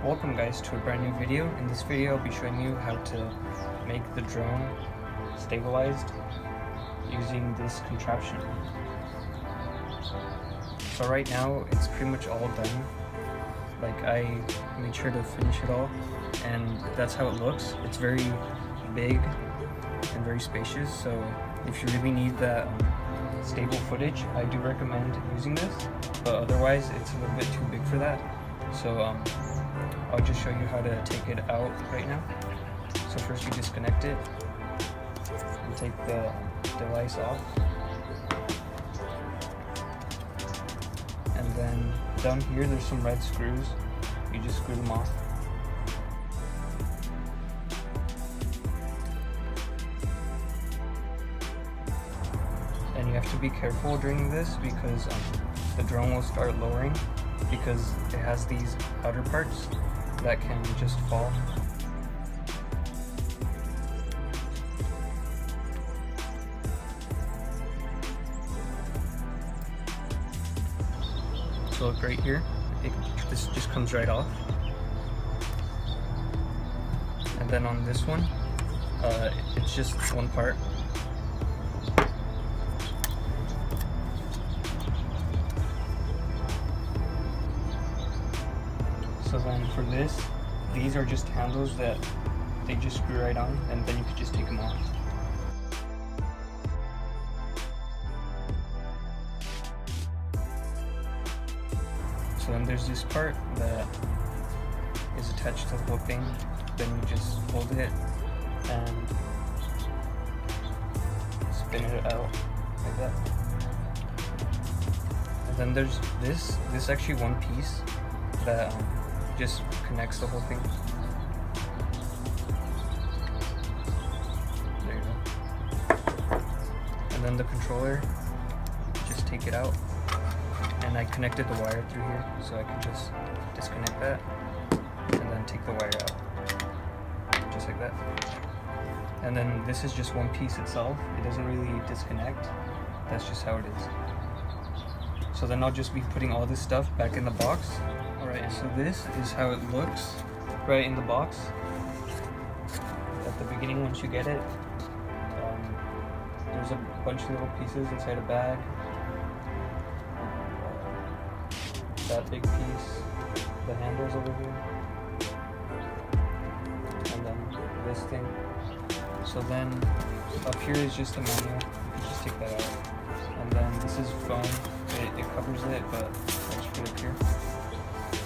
Welcome guys to a brand new video. In this video I'll be showing you how to make the drone stabilized using this contraption. So right now it's pretty much all done. Like, I made sure to finish it all, and that's how it looks. It's very big and very spacious, so if you really need that stable footage, I do recommend using this, but otherwise it's a little bit too big for that. So I'll just show you how to take it out right now. So first you disconnect it and take the device off, and then down here there's some red screws. You just screw them off. And you have to be careful during this because the drone will start lowering, because it has these outer parts that can just fall. So look right here, this just comes right off. And then on this one, it's just one part. So then for this, these are just handles that they just screw right on, and then you could just take them off. So then there's this part that is attached to the whole thing. Then you just hold it and spin it out like that. And then there's this is actually one piece that just connects the whole thing. There you go. And then the controller, just take it out. And I connected the wire through here, so I can just disconnect that and then take the wire out, just like that. And then this is just one piece itself. It doesn't really disconnect. That's just how it is. So then I'll just be putting all this stuff back in the box. Alright, so this is how it looks right in the box. At the beginning, once you get it, there's a bunch of little pieces inside a bag. That big piece, the handles over here, and then this thing. So then up here is just a manual. You can just take that out. And then this is foam. It covers it, but I'll just put it here.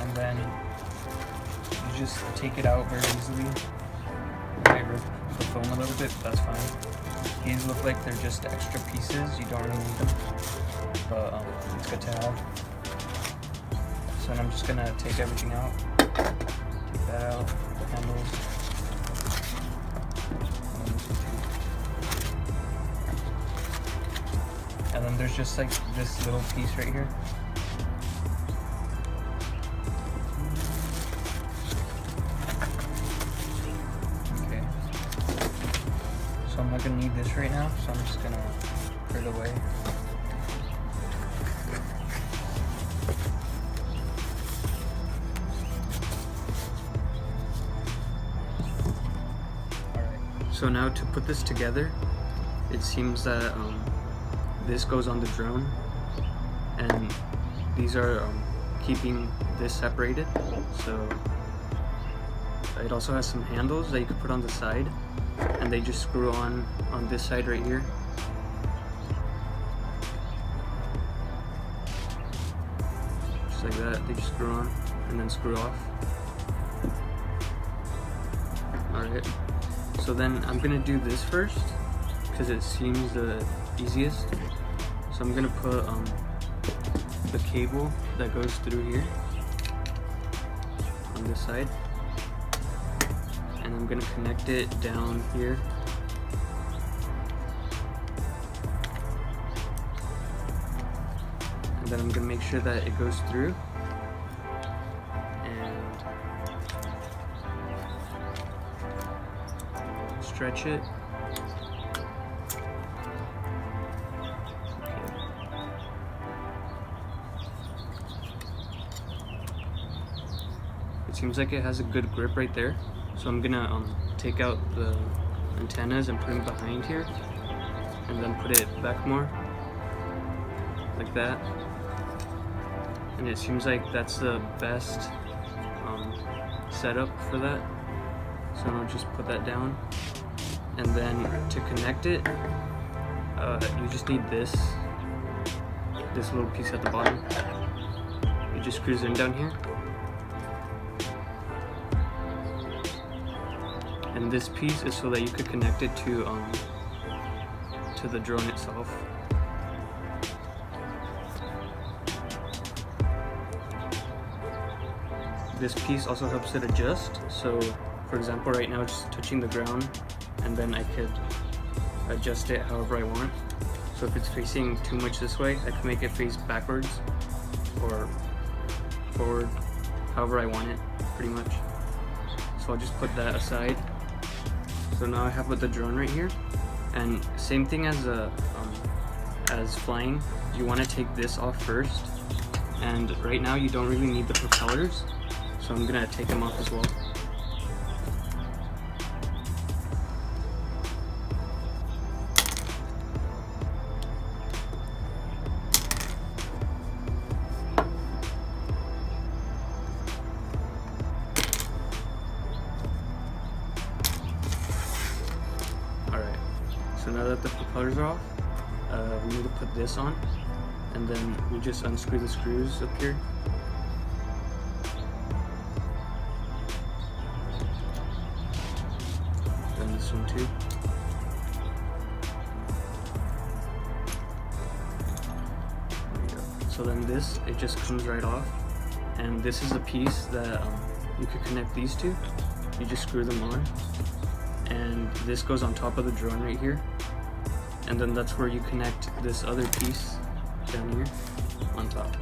And then you just take it out very easily. You might rip the foam a little bit, but that's fine. These look like they're just extra pieces. You don't really need them, but it's good to have. So then I'm just gonna take everything out. Take that out, the handles. And then there's just like this little piece right here. Okay. So I'm not gonna need this right now, so I'm just gonna put it away. So now to put this together, it seems that this goes on the drone, and these are keeping this separated. So it also has some handles that you could put on the side, and they just screw on this side right here. Just like that, they just screw on and then screw off. Alright. So then I'm gonna do this first because it seems the easiest. So I'm gonna put the cable that goes through here on this side, and I'm gonna connect it down here. And then I'm gonna make sure that it goes through. Stretch it. it seems like it has a good grip right there. So I'm gonna take out the antennas and put them behind here, and then put it back more, like that. And it seems like that's the best setup for that. So I'll just put that down. And then to connect it, you just need this little piece at the bottom. It just screws in down here. And this piece is so that you could connect it to the drone itself. This piece also helps it adjust. So, for example, right now it's touching the ground, and then I could adjust it however I want. So if it's facing too much this way, I can make it face backwards or forward, however I want it, pretty much. So I'll just put that aside. So now I have the drone right here, and same thing as flying. You want to take this off first, and right now you don't really need the propellers, so I'm gonna take them off as well. So now that the propellers are off, we need to put this on, and then we just unscrew the screws up here. Then this one too. There we go. So then this, it just comes right off, and this is a piece that you could connect these two. You just screw them on. And this goes on top of the drone right here, and then that's where you connect this other piece down here on top.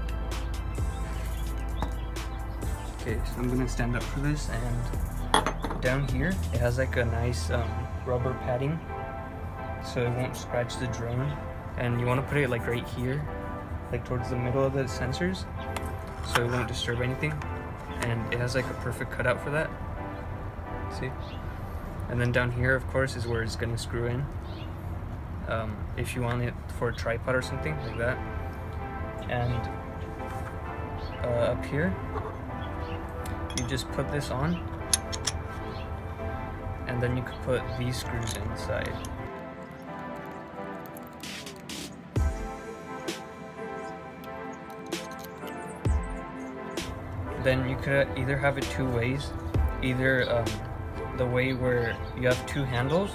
Okay, so I'm gonna stand up for this, and down here it has like a nice rubber padding, so it won't scratch the drone. And you want to put it like right here, like towards the middle of the sensors, so it won't disturb anything. And it has like a perfect cutout for that. See? And then down here, of course, is where it's going to screw in. If you want it for a tripod or something like that. And up here, you just put this on, and then you could put these screws inside. Then you could either have it two ways, either the way where you have two handles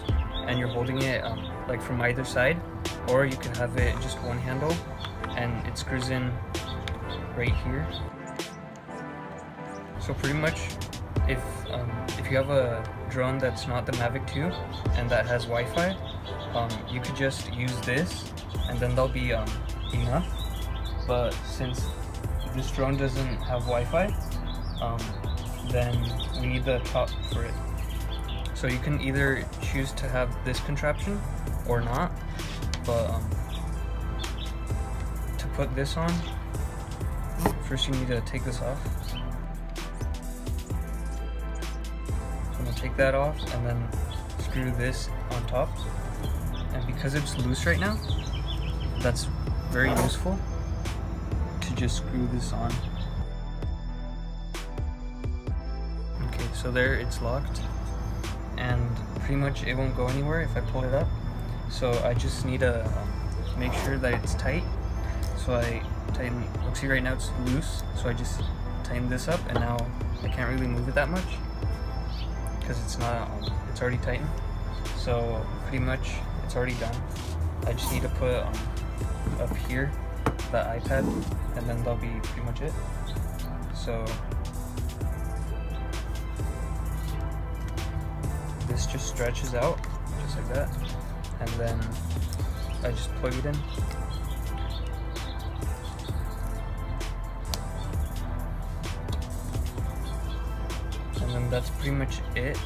and you're holding it like from either side, or you can have it just one handle and it screws in right here. So pretty much, if you have a drone that's not the Mavic 2 and that has Wi-Fi, you could just use this, and then that'll be enough. But since this drone doesn't have Wi-Fi, then we need the top for it. So you can either choose to have this contraption or not, but to put this on, first you need to take this off. So I'm gonna take that off and then screw this on top. And because it's loose right now, that's very useful to just screw this on. Okay, so there it's locked. And pretty much it won't go anywhere if I pull it up. So I just need to make sure that it's tight. So I tighten, look, see right now it's loose, so I just tighten this up, and now I can't really move it that much because it's already tightened. So pretty much it's already done. I just need to put up here the iPad, and then that'll be pretty much it. So this just stretches out, just like that, and then I just plug it in. And then that's pretty much it.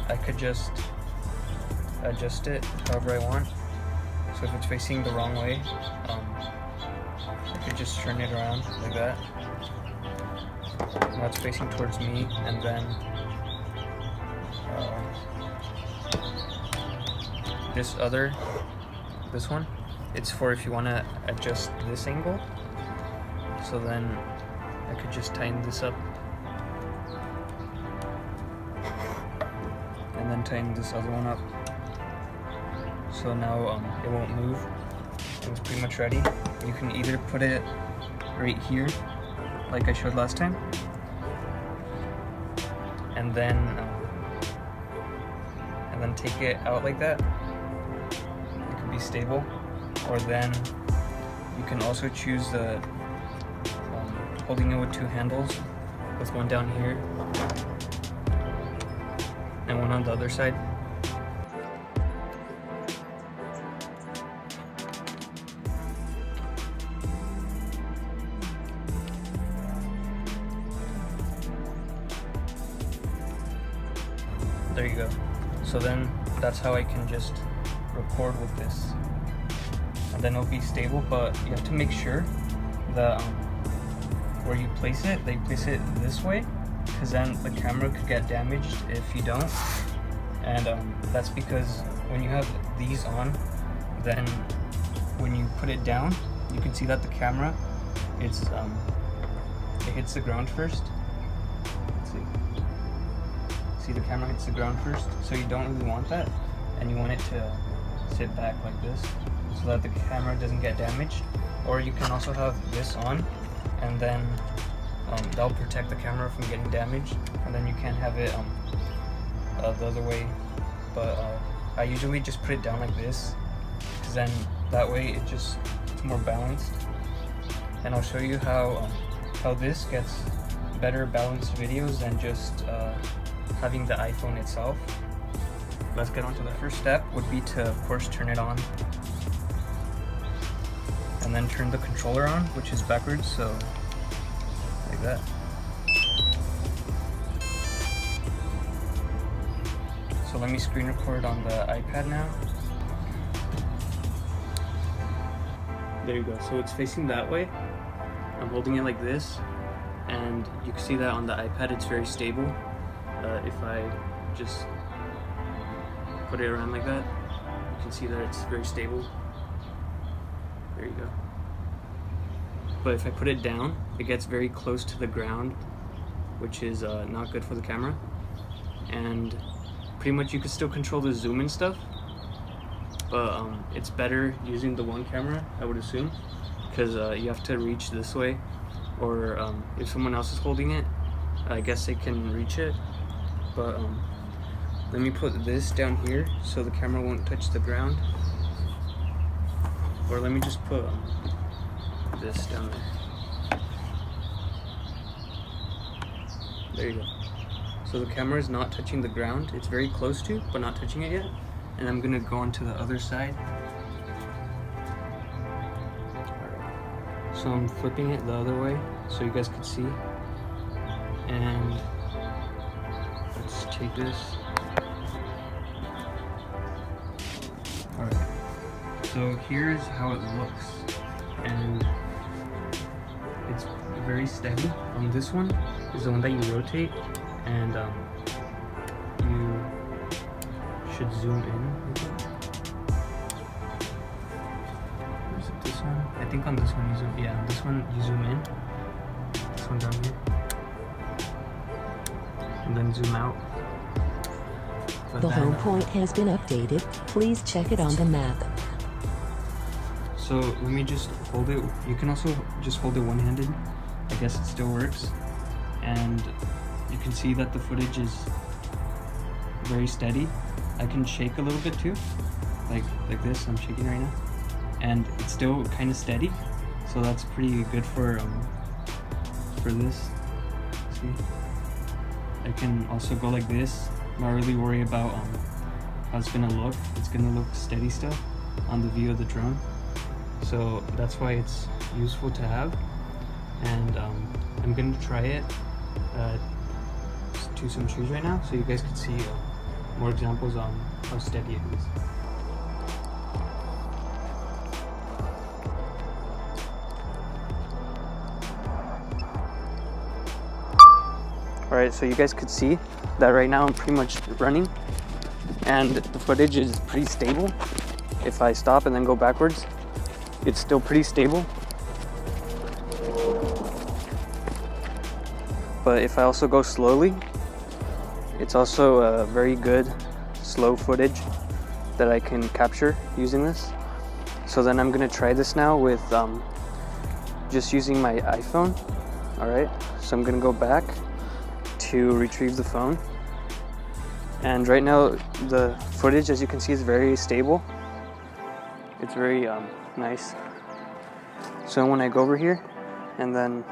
I could just adjust it however I want. So if it's facing the wrong way, I could just turn it around like that. now it's facing towards me, and then this one, it's for if you want to adjust this angle. So then I could just tighten this up and then tighten this other one up. So now it won't move. It's pretty much ready. You can either put it right here, like I showed last time, and then take it out like that. It could be stable, or then you can also choose the holding it with two handles, with one down here and one on the other side. There you go. So then that's how I can just record with this, and then it'll be stable. But you have to make sure that where you place it, they place it this way, because then the camera could get damaged if you don't. And that's because when you have these on, then when you put it down, you can see that the camera, it hits the ground first. Let's see, the camera hits the ground first, so you don't really want that, and you want it to sit back like this so that the camera doesn't get damaged. Or you can also have this on, and then that'll protect the camera from getting damaged, and then you can't have it the other way. But I usually just put it down like this, because then that way it's more balanced. And I'll show you how this gets better balanced videos than just having the iPhone itself. Let's get on to the first step. Would be to, of course, turn it on, and then turn the controller on, which is backwards, so like that. So let me screen record on the iPad now. There you go. So it's facing that way. I'm holding it like this, and you can see that on the iPad it's very stable. If I just put it around like that, you can see that it's very stable. There you go. But if I put it down, it gets very close to the ground, which is not good for the camera. And pretty much you can still control the zoom and stuff, but it's better using the one camera, I would assume, because you have to reach this way, or if someone else is holding it, I guess they can reach it. But let me put this down here so the camera won't touch the ground, or let me just put this down there. There you go. So the camera is not touching the ground. It's very close to, but not touching it yet. And I'm gonna go on to the other side. Alright. So I'm flipping it the other way so you guys can see. And let's take this. Alright. So here's how it looks. And it's very steady. On this one is the one that you rotate, and you should zoom in. Is it this one? I think on this one you zoom. Yeah, on this one you zoom in. This one down here, and then zoom out. But the home point has been updated. Please check it on the map. So let me just hold it. You can also just hold it one-handed. I guess it still works. And you can see that the footage is very steady. I can shake a little bit too, like this. I'm shaking right now, and it's still kind of steady. So that's pretty good for this. See, I can also go like this. Not really worry about how it's gonna look. It's gonna look steady still on the view of the drone. So that's why it's useful to have. And I'm gonna try it to some trees right now, so you guys can see more examples on how steady it is. Alright, so you guys could see that right now I'm pretty much running and the footage is pretty stable. If I stop and then go backwards, it's still pretty stable. But if I also go slowly, it's also a very good slow footage that I can capture using this. So then I'm gonna try this now with just using my iPhone. Alright, so I'm gonna go back to retrieve the phone. And right now the footage, as you can see, is very stable. It's very nice. So when I go over here and then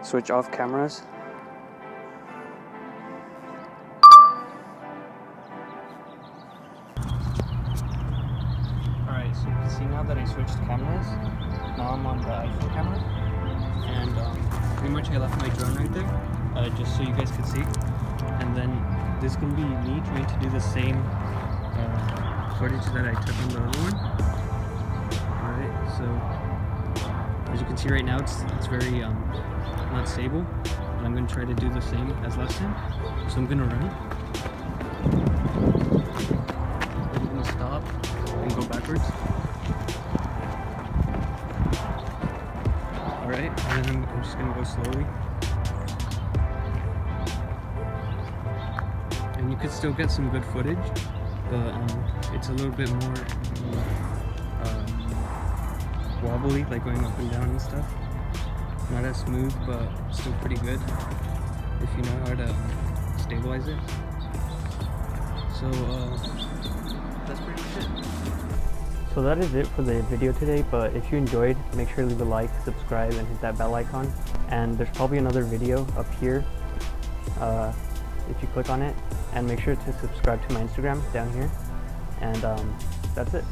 switch off cameras, alright, so you can see now that I switched cameras. Now I'm on the iPhone camera, and pretty much I left my drone right there, just so you guys could see. And then this is gonna be me trying to do the same footage that I took on the other one. Alright, so as you can see right now, it's very not stable. But I'm gonna try to do the same as last time. So I'm gonna run. I'm gonna stop and go backwards. Alright, and then I'm just gonna go slowly. And you could still get some good footage, but it's a little bit more wobbly, like going up and down and stuff. Not as smooth, but still pretty good if you know how to stabilize it. So that's pretty much it. So that is it for the video today, but if you enjoyed, make sure to leave a like, subscribe, and hit that bell icon. And there's probably another video up here if you click on it. And make sure to subscribe to my Instagram down here. And that's it.